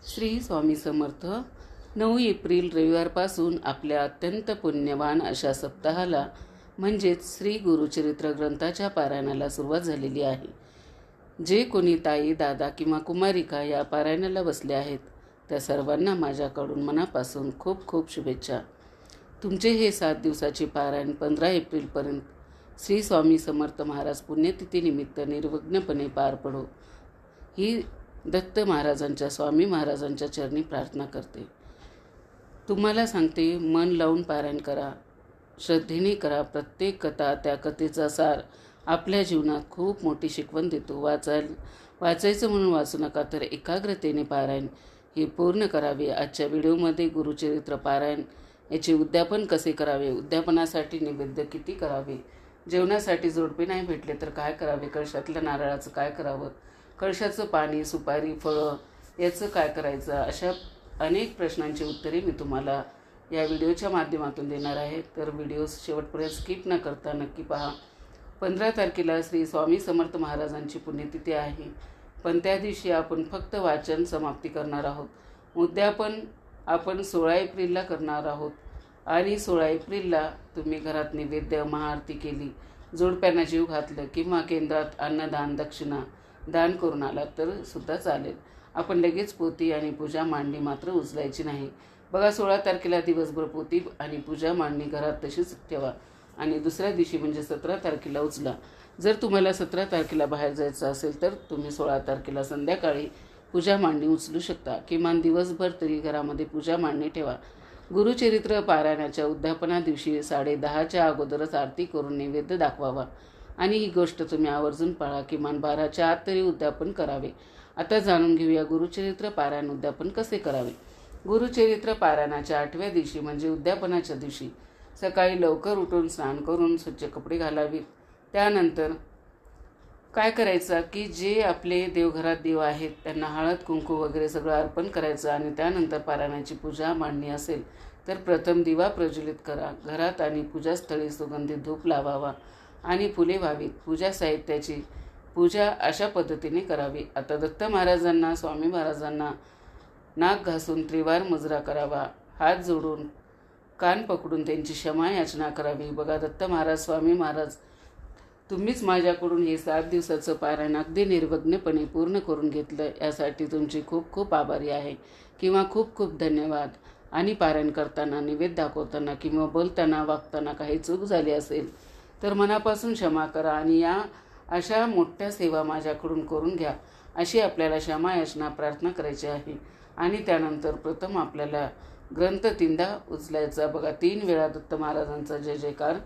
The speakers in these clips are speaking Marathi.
श्री स्वामी समर्थ. 9 एप्रिल रविवारपासून आपल्या अत्यंत पुण्यवान अशा सप्ताहाला म्हणजेच श्री गुरुचरित्र ग्रंथाच्या पारायणाला सुरुवात झालेली आहे. जे कोणी ताई, दादा किंवा कुमारिका या पारायणाला बसले आहेत त्या सर्वांना माझ्याकडून मनापासून खूप खूप शुभेच्छा. तुमचे हे 7 दिवसाचे पारायण 15 एप्रिलपर्यंत श्री स्वामी समर्थ महाराज पुण्यतिथीनिमित्त निर्विघ्नपणे पार पडो ही दत्त महाराजांच्या, स्वामी महाराजांच्या चरणी प्रार्थना करते. तुम्हाला सांगते, मन लावून पारायण करा, श्रद्धेने करा. प्रत्येक कथा, त्या कथेचा सार आपल्या जीवनात खूप मोठी शिकवण देतो. वाचायचं म्हणून वाचू नका, तर एकाग्रतेने पारायण हे पूर्ण करावे. आजच्या व्हिडिओमध्ये गुरुचरित्र पारायण याचे उद्यापन कसे करावे, उद्यापनासाठी नैवेद्य किती करावे, जेवणासाठी जोडपे नाही भेटले तर काय करावे, कळशातल्या नारळाचं काय करावं, कळशाचं पाणी, सुपारी, फळं याचं काय करायचं, अशा अनेक प्रश्नांची उत्तरे मी तुम्हाला या व्हिडिओच्या माध्यमातून देणार आहे. तर व्हिडिओ शेवटपर्यंत स्किप न करता नक्की पहा. 15 तारखेला श्री स्वामी समर्थ महाराजांची पुण्यतिथी आहे, पण त्या दिवशी आपण फक्त वाचन समाप्ती करणार आहोत. उद्यापन आपण 16 एप्रिलला करणार आहोत आणि 16 एप्रिलला तुम्ही घरात नैवेद्य, महाआरती केली, जोडप्यांना जीव घातलं किंवा केंद्रात अन्नदान, दक्षिणा दान करून आला तर सुद्धा चालेल. आपण लगेच पोथी आणि पूजा मांडणी मात्र उचलायची नाही. बघा, 16 तारखेला दिवसभर पोथी आणि पूजा मांडणी घरात तशीच ठेवा आणि दुसऱ्या दिवशी म्हणजे 17 तारखेला उचला. जर तुम्हाला 17 तारखेला बाहेर जायचं असेल तर तुम्ही 16 तारखेला संध्याकाळी पूजा मांडणी उचलू शकता. किमान दिवसभर तरी घरामध्ये पूजा मांडणी ठेवा. गुरुचरित्र पारायणाच्या उद्यापना दिवशी 10:30च्या अगोदरच आरती करून नैवेद्य दाखवावा आणि ही गोष्ट तुम्ही आवर्जून पाळा. किमान 12च्या आत तरी उद्यापन करावे. आता जाणून घेऊया गुरुचरित्र पारायण उद्यापन कसे करावे. गुरुचरित्र पारायणाच्या 8व्या दिवशी म्हणजे उद्यापनाच्या दिवशी सकाळी लवकर उठून स्नान करून स्वच्छ कपडे घालावीत. त्यानंतर काय करायचं की जे आपले देवघरात देव आहेत त्यांना हळद, कुंकू वगैरे सगळं अर्पण करायचं आणि त्यानंतर पारायणाची पूजा मांडणी असेल तर प्रथम दिवा प्रज्वलित करा. घरात आणि पूजास्थळी सुगंधित धूप लावावा आणि फुले व्हावीत. पूजा साहित्याची पूजा अशा पद्धतीने करावी. आता दत्त महाराजांना, स्वामी महाराजांना नाक घासून त्रिवार मुजरा करावा. हात जोडून कान पकडून त्यांची क्षमा याचना करावी. बघा, दत्त महाराज, स्वामी महाराज, तुम्हीच माझ्याकडून हे 7 दिवसाचं पारायण अगदी निर्विघ्नपणे पूर्ण करून घेतलं, यासाठी तुमची खूप खूप आभारी आहे किंवा खूप खूप धन्यवाद. आणि पारायण करताना, नैवेद्य दाखवताना किंवा बोलताना, वागताना काही चूक झाली असेल तर मनापासून क्षमा करा आणि या अशा मोठ्या सेवा माझ्याकडून करून घ्या, अशी आपल्याला क्षमा याचना प्रार्थना करायची आहे. आणि त्यानंतर प्रथम आपल्याला ग्रंथ 3दा उचलायचा. बघा, 3 वेळा दत्त महाराजांचा जय जयकार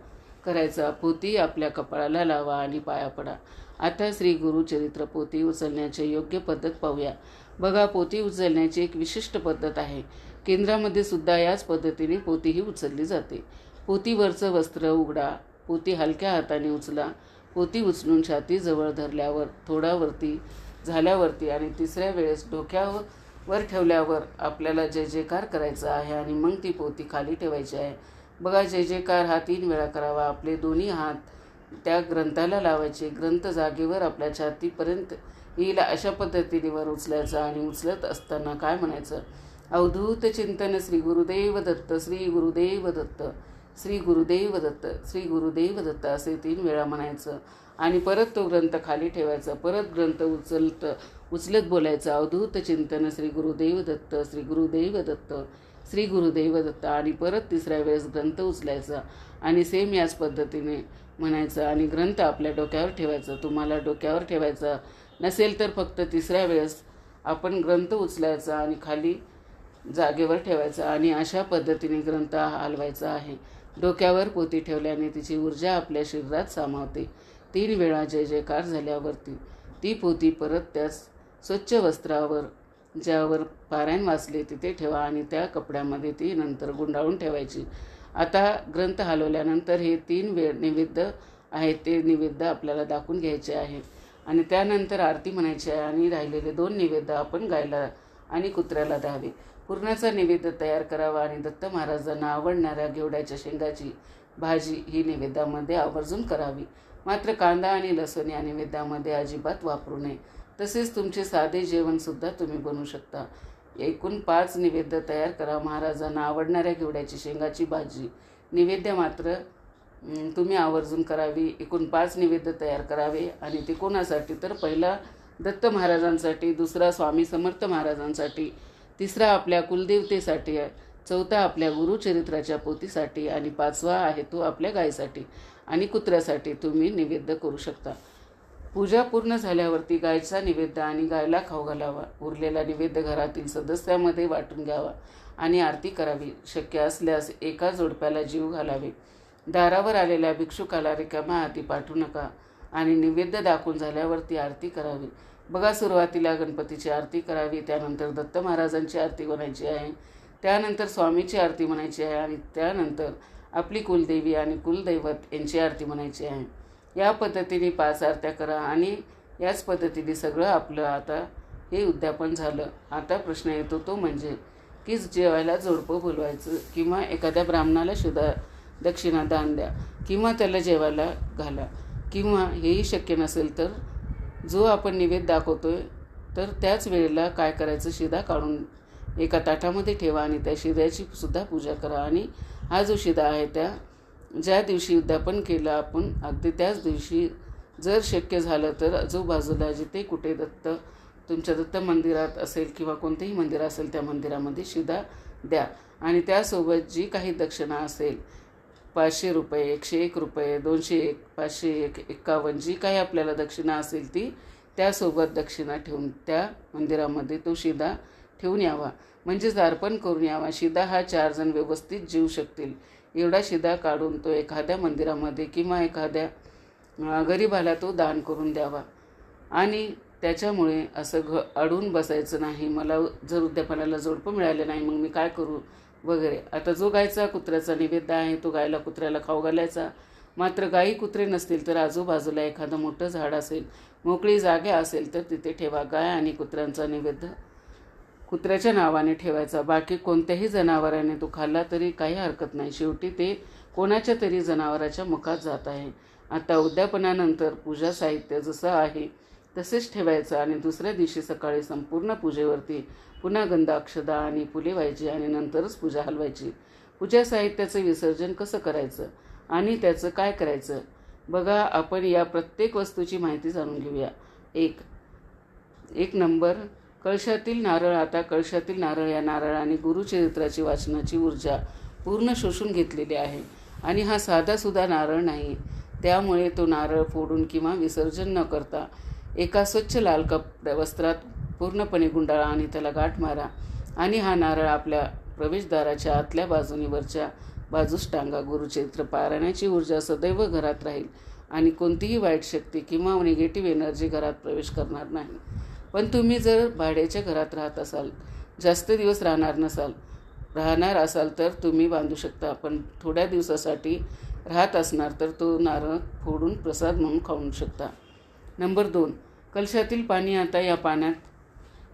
करायचा. पोथी आपल्या कपाळाला लावा आणि पाया पडा. आता श्री गुरुचरित्र पोथी उचलण्याची योग्य पद्धत पाहूया. बघा, पोथी उचलण्याची एक विशिष्ट पद्धत आहे. केंद्रामध्ये सुद्धा याच पद्धतीने पोथीही उचलली जाते. पोथीवरचं वस्त्र उघडा, पोथी हलक्या हाताने उचला. पोथी उचलून छातीजवळ धरल्यावर, थोडा वरती झाल्यावरती आणि तिसऱ्या वेळेस डोक्यावर ठेवल्यावर आपल्याला जय जयकार करायचा आहे आणि मग ती पोथी खाली ठेवायची आहे. बघा, जय जयकार हा 3 वेळा करावा. आपले दोन्ही हात त्या ग्रंथाला लावायचे. ग्रंथ जागेवर आपल्या छातीपर्यंत येईल अशा पद्धतीने वर उचलायचा आणि उचलत असताना काय म्हणायचं, अवधूत चिंतन श्री गुरुदेव दत्त, श्री गुरुदेव दत्त, श्री गुरुदेव दत्त, श्री गुरुदेव दत्त असे 3 वेळा म्हणायचं आणि परत तो ग्रंथ खाली ठेवायचा. परत ग्रंथ उचलत बोलायचं, अवधूत चिंतन श्री गुरुदेव दत्त, श्री गुरुदेव दत्त, श्री गुरुदेव दत्त आणि परत तिसऱ्या वेळेस ग्रंथ उचलायचा आणि सेम याच पद्धतीने म्हणायचं आणि ग्रंथ आपल्या डोक्यावर ठेवायचा. तुम्हाला डोक्यावर ठेवायचा नसेल तर फक्त तिसऱ्या वेळेस आपण ग्रंथ उचलायचा आणि खाली जागेवर ठेवायचा आणि अशा पद्धतीने ग्रंथ हलवायचा आहे. डोक्यावर पोथी ठेवल्याने तिची ऊर्जा आपल्या शरीरात सामावते. 3 वेळा जय जयकार झाल्यावरती ती पोथी परत त्याच स्वच्छ वस्त्रावर, ज्यावर पारायण वाचले, तिथे ठेवा आणि त्या कपड्यामध्ये ती नंतर गुंडाळून ठेवायची. आता ग्रंथ हलवल्यानंतर हे 3 नैवेद्य आहेत, ते नैवेद्य आपल्याला दाखवून घ्यायचे आहे आणि त्यानंतर आरती म्हणायची आहे आणि राहिलेले 2 नैवेद्य आपण गायला आणि कुत्र्याला द्यावे. पुरणाचा नैवेद्य तयार करावा आणि दत्त महाराजांना आवडणाऱ्या घेवड्याच्या शेंगाची भाजी ही नैवेद्यामध्ये आवर्जून करावी. मात्र कांदा आणि लसूण या नैवेद्यामध्ये अजिबात वापरू नये. तसेच तुमचे साधे जेवणसुद्धा तुम्ही बनवू शकता. एकूण 5 नैवेद्य तयार करा. महाराजांना आवडणाऱ्या घेवड्याची शेंगाची भाजी नैवेद्य मात्र तुम्ही आवर्जून करावी. एकूण 5 नैवेद्य तयार करावे. आणि ते कोणासाठी तर पहिला दत्त महाराजांसाठी, दुसरा स्वामी समर्थ महाराजांसाठी, तिसरा आपल्या कुलदेवतेसाठी, चौथा आपल्या गुरुचरित्राच्या पोथीसाठी आणि 5वा आहे तो आपल्या गायीसाठी आणि कुत्र्यासाठी तुम्ही नैवेद्य करू शकता. पूजा पूर्ण झाल्यावरती गायचा नैवेद्य आणि गायला खाऊ घालावा. उरलेला नैवेद्य घरातील सदस्यामध्ये वाटून घ्यावा आणि आरती करावी. शक्य असल्यास एका जोडप्याला जीव घालावे. दारावर आलेल्या भिक्षुकाला रिकाम्या हाती पाठवू नका आणि नैवेद्य दाखवून झाल्यावरती आरती करावी. बघा, सुरुवातीला गणपतीची आरती करावी, त्यानंतर दत्त महाराजांची आरती म्हणायची आहे, त्यानंतर स्वामीची आरती म्हणायची आहे आणि त्यानंतर आपली कुलदेवी आणि कुलदैवत यांची आरती म्हणायची आहे. या पद्धतीने 5 आरत्या करा आणि याच पद्धतीने सगळं आपलं आता हे उद्यापन झालं. आता प्रश्न येतो तो म्हणजे की जेवायला जोडपं बोलवायचं किंवा एखाद्या ब्राह्मणाला सुद्धा दक्षिणा दान द्या किंवा त्याला जेवायला घाला, किंवा हेही शक्य नसेल तर जो आपण नैवेद्य दाखवतोय तर त्याच वेळेला काय करायचं, शिदा काढून एका ताटामध्ये ठेवा आणि त्या शिद्याची सुद्धा पूजा करा. आणि हा जो शिदा आहे त्या ज्या दिवशी उद्यापन केलं आपण अगदी त्याच दिवशी जर शक्य झालं तर आजूबाजूला जिथे कुठे तुमच्या दत्त मंदिरात असेल किंवा कोणतेही मंदिर असेल त्या मंदिरामध्ये शिदा द्या. आणि त्यासोबत जी काही दक्षिणा असेल, 500 रुपये, 101 रुपये, 201, 501, 51 जी काही आपल्याला दक्षिणा असेल ती त्यासोबत दक्षिणा ठेवून त्या मंदिरामध्ये तो शिदा ठेवून यावा. म्हणजेच अर्पण करून यावा. शिदा हा 4 जण व्यवस्थित जीवू शकतील एवढा शिदा काढून तो एखाद्या मंदिरामध्ये किंवा एखाद्या गरिबाला तो दान करून द्यावा. आणि त्याच्यामुळे असं अडून बसायचं नाही, मला जर उद्यापनाला जोडपं मिळालं नाही मग मी काय करू वगैरे. आता जो गायचा कुत्र्याचा नैवेद्य आहे तो गायला कुत्र्याला खाऊ घालायचा. मात्र गायी कुत्रे नसतील तर आजूबाजूला एखादं मोठं झाड असेल, मोकळी जागा असेल तर तिथे ठेवा. गाय आणि कुत्र्यांचा नैवेद्य कुत्र्याच्या नावाने ठेवायचा. बाकी कोणत्याही जनावराने तो खाल्ला तरी काही हरकत नाही, शेवटी ते कोणाच्या तरी जनावराच्या मुखात जात आहे. आता उद्यापनानंतर पूजा साहित्य जसं आहे तसेच ठेवायचं आणि दुसऱ्या दिवशी सकाळी संपूर्ण पूजेवरती पुन्हा गंध, अक्षदा आणि फुले व्हायची आणि नंतरच पूजा हलवायची. पूजा साहित्याचं विसर्जन कसं करायचं आणि त्याचं काय करायचं बघा, आपण या प्रत्येक वस्तूची माहिती जाणून घेऊया. एक नंबर, कळशातील नारळ. आता कळशातील नारळ या नारळाने गुरुचरित्राची वाचनाची ऊर्जा पूर्ण शोषून घेतलेली आहे आणि हा साधासुद्धा नारळ नाही. त्यामुळे तो नारळ फोडून किंवा विसर्जन न करता एका स्वच्छ लाल वस्त्रात पूर्णपणे गुंडाळा आणि त्याला गाठ मारा आणि हा नारळ आपल्या प्रवेशद्वाराच्या आतल्या बाजूने वरच्या बाजूस टांगा. गुरुचरित्र पारायणाची ऊर्जा सदैव घरात राहील आणि कोणतीही वाईट शक्ती किंवा निगेटिव्ह एनर्जी घरात प्रवेश करणार नाही. पण तुम्ही जर भाड्याच्या घरात राहत असाल, जास्त दिवस राहणार असाल तर तुम्ही बांधू शकता. पण थोड्या दिवसासाठी राहत असणार तर तो नारळ फोडून प्रसाद म्हणून खाऊ शकता. नंबर 2, कलशातील पाणी. आता या पाण्यात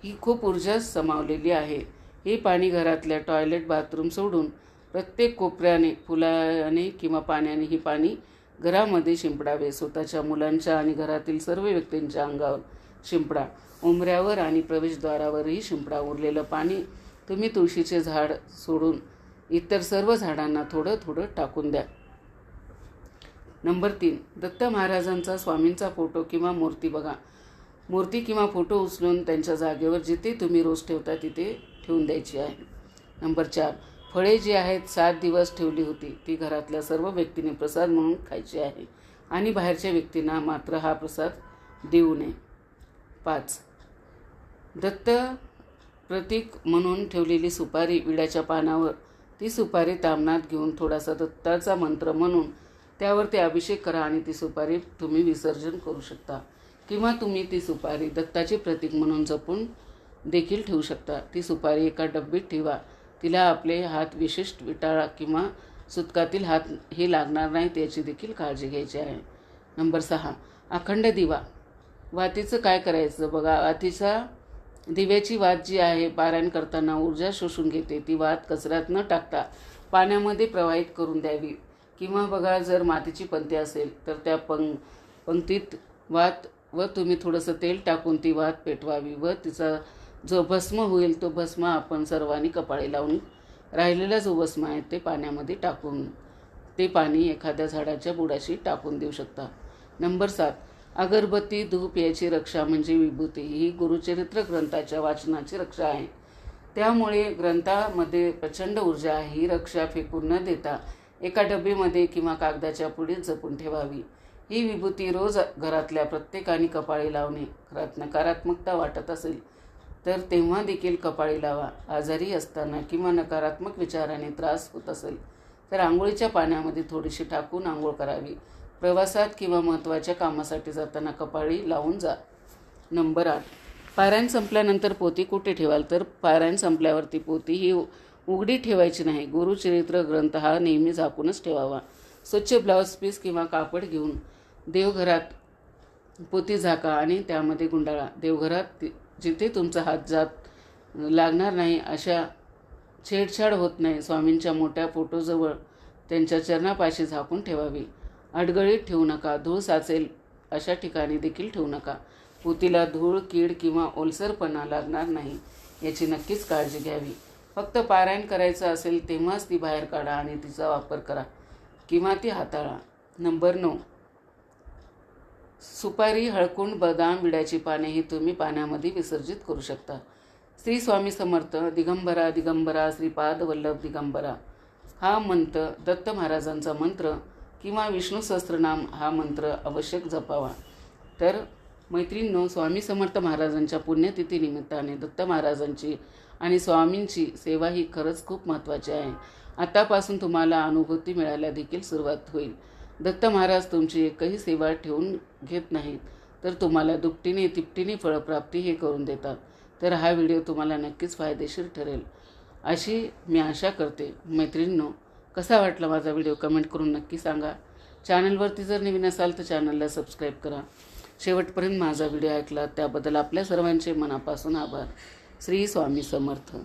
ही खूप ऊर्जा समावलेली आहे. हे पाणी घरातल्या टॉयलेट, बाथरूम सोडून प्रत्येक कोपऱ्याने फुलाने किंवा पाण्याने ही पाणी घरामध्ये शिंपडावे. स्वतःच्या, मुलांच्या आणि घरातील सर्व व्यक्तींच्या अंगावर शिंपडा. उंबऱ्यावर आणि प्रवेशद्वारावरही शिंपडा. उरलेलं पाणी तुम्ही तुळशीचे झाड सोडून इतर सर्व झाडांना थोडं थोडं टाकून द्या. नंबर 3, दत्त महाराजांचा, स्वामींचा फोटो किंवा मूर्ती. बघा, मूर्ती किंवा फोटो उचलून त्यांच्या जागेवर जिथे तुम्ही रोज ठेवता तिथे ठेवून द्यायची आहे. नंबर 4, फळे जी आहेत 7 दिवस ठेवली होती ती घरातल्या सर्व व्यक्तींनी प्रसाद म्हणून खायची आहे आणि बाहेरच्या व्यक्तींना मात्र हा प्रसाद देऊ नये. 5, दत्त प्रतीक म्हणून ठेवलेली सुपारी. विड्याच्या पानावर ती सुपारी तामणात घेऊन थोडासा दत्ताचा मंत्र म्हणून त्यावरती अभिषेक करा आणि ती सुपारी तुम्ही विसर्जन करू शकता. किंवा तुम्ही ती सुपारी दत्ताचे प्रतीक म्हणून जपून देखील ठेवू शकता. ती सुपारी एका डब्बीत ठेवा. तिला आपले हात विशिष्ट विटाळा किंवा सुतकातील हात हे लागणार नाहीत याची देखील काळजी घ्यायची आहे. नंबर 6, अखंड दिवा. वातीचं काय करायचं बघा, वातीचा दिव्याची वात जी आहे पारायण करताना ऊर्जा शोषून घेते. ती वात कचऱ्यात न टाकता पाण्यामध्ये प्रवाहित करून द्यावी. किंवा बघा, जर मातीची पंथी असेल तर त्या पंक्तीत वात व तुम्ही थोडंसं तेल टाकून ती वात पेटवावी व तिचा जो भस्म होईल तो भस्म आपण सर्वांनी कपाळी लावून राहिलेला जो भस्म आहे ते पाण्यामध्ये टाकून ते पाणी एखाद्या झाडाच्या बुडाशी टाकून देऊ शकता. नंबर 7, अगरबत्ती धूप याची रक्षा म्हणजे विभूती. ही गुरुचरित्र ग्रंथाच्या वाचनाची रक्षा आहे. त्यामुळे ग्रंथामध्ये प्रचंड ऊर्जा आहे. ही रक्षा फेकून न देता एका डबेमध्ये किंवा कागदाच्या पुढीत जपून ठेवावी. ही विभूती रोज घरातल्या प्रत्येकाने कपाळी लावणे. घरात नकारात्मकता वाटत असेल तर तेव्हा देखील कपाळी लावा. आजारी असताना किंवा नकारात्मक विचाराने त्रास होत असेल तर आंघोळीच्या पाण्यामध्ये थोडीशी टाकून आंघोळ करावी. प्रवासात किंवा महत्त्वाच्या कामासाठी जाताना कपाळी लावून जा. नंबर 8, पारायण संपल्यानंतर पोथी कुठे ठेवाल? तर पारायण संपल्यावरती पोथी ही उघडी ठेवायची नाही. गुरुचरित्र ग्रंथ हा नेहमी झाकूनच ठेवावा. स्वच्छ ब्लाऊज पीस किंवा कापड घेऊन देवघरात पोथी झाका आणि त्यामध्ये गुंडाळा. देवघरात जिथे तुमचा हात जात लागणार नाही अशा छेडछाड होत नाही स्वामींच्या मोठ्या फोटोजवळ त्यांच्या चरणापाशी झाकून ठेवावी. अडगळीत ठेवू नका. धूळ साचेल अशा ठिकाणी देखील ठेवू नका. पोथीला धूळ, कीड किंवा ओलसरपणा लागणार नाही याची नक्कीच काळजी घ्यावी. फक्त पारायण करायचं असेल तेव्हाच ती बाहेर काढा आणि तिचा वापर करा किंवा ती हाताळा. नंबर 9, सुपारी, हळकुंड, बदाम, विड्याची पाने ही तुम्ही पाण्यामध्ये विसर्जित करू शकता. श्री स्वामी समर्थ. दिगंबरा दिगंबरा श्रीपाद वल्लभ दिगंबरा हा मंत्र, दत्त महाराजांचा मंत्र किंवा विष्णू सहस्त्रनाम हा मंत्र आवश्यक जपावा. तर मैत्रिणींनो, स्वामी समर्थ महाराजांच्या पुण्यतिथी निमित्ताने दत्त महाराजांची आणि स्वामींची सेवा ही खरंच खूप महत्त्वाची आहे. आतापासून तुम्हाला अनुभूती मिळायला देखील सुरुवात होईल. दत्त महाराज तुमची एकही सेवा ठेवून घेत नाहीत तर तुम्हाला दुपटीने तिपटीने फळप्राप्ती हे करून देतात. तर हा व्हिडिओ तुम्हाला नक्कीच फायदेशीर ठरेल अशी मी आशा करते. मैत्रिणींनो, कसा वाटला माझा व्हिडिओ कमेंट करून नक्की सांगा. चॅनलवरती जर नवीन असाल तर चॅनलला सबस्क्राईब करा. शेवटपर्यंत माझा व्हिडिओ ऐकला त्याबद्दल आपल्या सर्वांचे मनापासून आभार. श्री स्वामी समर्थ.